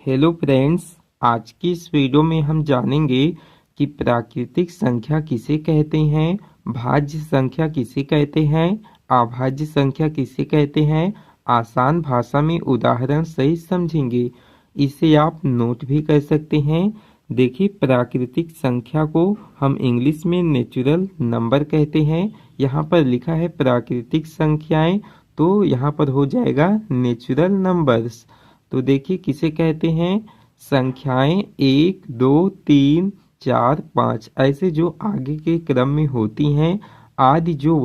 Hello friends, आज की इस वीडियो में हम जानेंगे कि प्राकृतिक संख्या किसे कहते हैं, भाज्य संख्या किसे कहते हैं, अभाज्य संख्या किसे कहते हैं। आसान भाषा में उदाहरण सहित समझेंगे। इसे आप नोट भी कर सकते हैं। देखिए, प्राकृतिक संख्या को हम इंग्लिश में नेचुरल नंबर कहते हैं। यहाँ पर लिखा है प्राकृतिक संख्याएं, तो यहाँ पर हो जाएगा नेचुरल नंबर्स। तो देखिए किसे कहते हैं, संख्याएं 1, 2, 3, 4, 5 ऐसे जो आगे के क्रम में होती हैं, आदि जो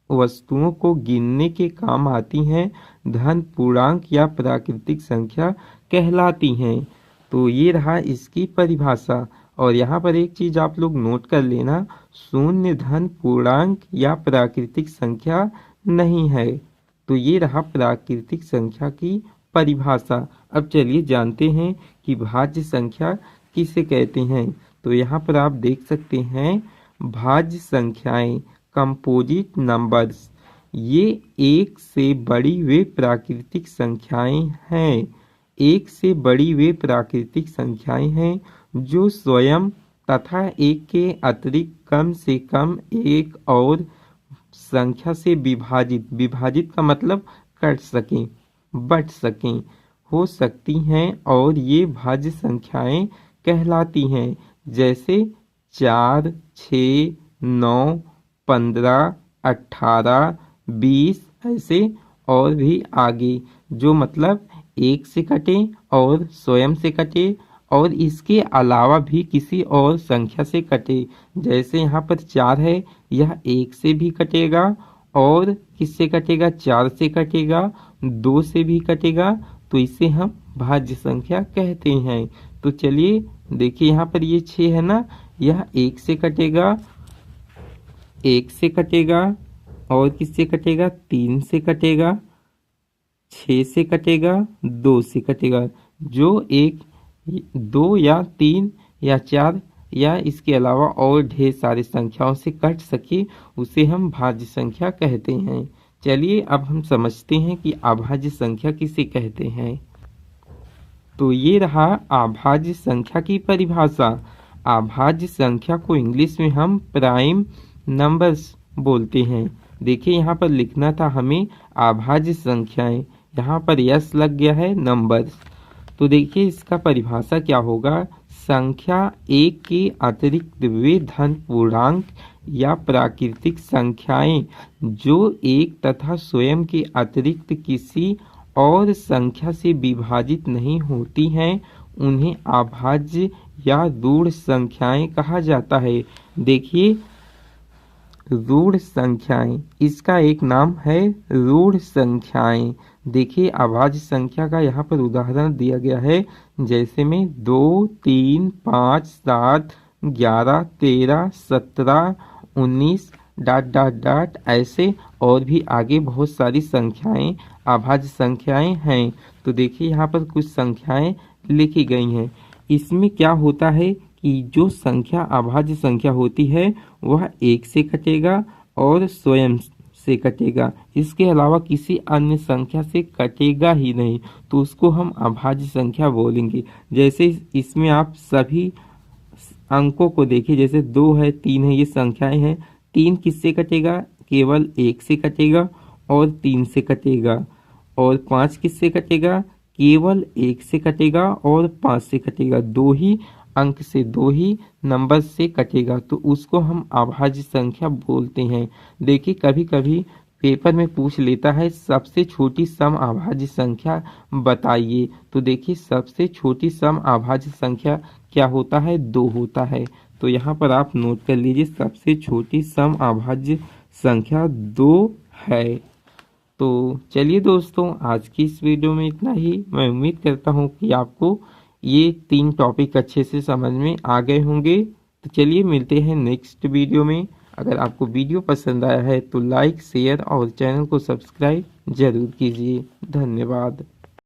वस्तुओं को गिनने के काम आती हैं, धन पूर्णांक या प्राकृतिक संख्या कहलाती हैं। तो ये रहा इसकी परिभाषा। और यहाँ पर एक चीज आप लोग नोट कर लेना, शून्य धन पूर्णांक या प्राकृतिक संख्या नहीं है। तो ये रहा प्राकृतिक संख्या की परिभाषा। अब चलिए जानते हैं कि भाज्य संख्या किसे कहते हैं। तो यहाँ पर आप देख सकते हैं, भाज्य संख्याएं कंपोजिट नंबर्स, ये एक से बड़ी वे प्राकृतिक संख्याएं हैं। एक से बड़ी वे प्राकृतिक संख्याएं हैं जो स्वयं तथा एक के अतिरिक्त कम से कम एक और संख्या से विभाजित का मतलब कट सकें, बढ़ सकें, हो सकती हैं और ये भाज्य संख्याएं कहलाती हैं। जैसे 4, 6, 9, 15, 18, 20 ऐसे और भी आगे, जो मतलब एक से कटे और स्वयं से कटे और इसके अलावा भी किसी और संख्या से कटे। जैसे यहाँ पर 4 है, यह 1 से भी कटेगा और किससे कटेगा, 4 से कटेगा, 2 से भी कटेगा, तो इसे हम भाज्य संख्या कहते हैं। तो चलिए देखिए, यहाँ पर ये 6 है ना, यह 1 से कटेगा, 1 से कटेगा और किससे कटेगा, 3 से कटेगा, 6 से कटेगा, 2 से कटेगा। जो एक 2 या 3 या 4 या इसके अलावा और ढेर सारी संख्याओं से कट सके, उसे हम भाज्य संख्या कहते हैं। चलिए अब हम समझते हैं कि अभाज्य संख्या किसे कहते हैं। तो ये रहा अभाज्य संख्या की परिभाषा। अभाज्य संख्या को इंग्लिश में हम प्राइम नंबर्स बोलते हैं। देखिए यहाँ पर लिखना था हमें अभाज्य संख्याएं, यहाँ पर यस लग गया है नंबर्स। तो देखिए इसका परिभाषा क्या होगा, संख्या एक के अतिरिक्त वे धन पूर्णांक या प्राकृतिक संख्याएं जो एक तथा स्वयं के अतिरिक्त किसी और संख्या से विभाजित नहीं होती हैं, उन्हें अभाज्य या रूढ़ संख्याएं कहा जाता है। देखिए रूढ़ संख्याएं, इसका एक नाम है रूढ़ संख्याएं। देखिए अभाज्य संख्या का यहाँ पर उदाहरण दिया गया है, जैसे में 2, 3, 5, 7, 11, 13, 17, 19 ... ऐसे और भी आगे बहुत सारी संख्याएं अभाज्य संख्याएं हैं। तो देखिए यहाँ पर कुछ संख्याएं लिखी गई हैं। इसमें क्या होता है कि जो संख्या अभाज्य संख्या होती है वह 1 से कटेगा और स्वयं से कटेगा, इसके अलावा किसी अन्य संख्या से कटेगा ही नहीं, तो उसको हम अभाज्य संख्या बोलेंगे। जैसे इसमें आप सभी अंकों को देखिए, जैसे 2 है, 3 है, ये संख्याएं हैं। 3 किससे कटेगा, केवल 1 से कटेगा और 3 से कटेगा। और 5 किससे कटेगा, केवल 1 से कटेगा और 5 से कटेगा। 2 ही अंक से, 2 ही नंबर से कटेगा, तो उसको हम अभाज्य संख्या बोलते हैं। देखिए कभी कभी पेपर में पूछ लेता है सबसे छोटी सम अभाज्य संख्या बताइए। तो देखिए सबसे छोटी सम अभाज्य संख्या क्या होता है, 2 होता है। तो यहाँ पर आप नोट कर लीजिए, सबसे छोटी सम अभाज्य संख्या 2 है। तो चलिए दोस्तों, आज की इस वीडियो में इतना ही। मैं उम्मीद करता हूँ कि आपको ये 3 टॉपिक अच्छे से समझ में आ गए होंगे। तो चलिए मिलते हैं नेक्स्ट वीडियो में। अगर आपको वीडियो पसंद आया है तो लाइक, शेयर और चैनल को सब्सक्राइब जरूर कीजिए। धन्यवाद।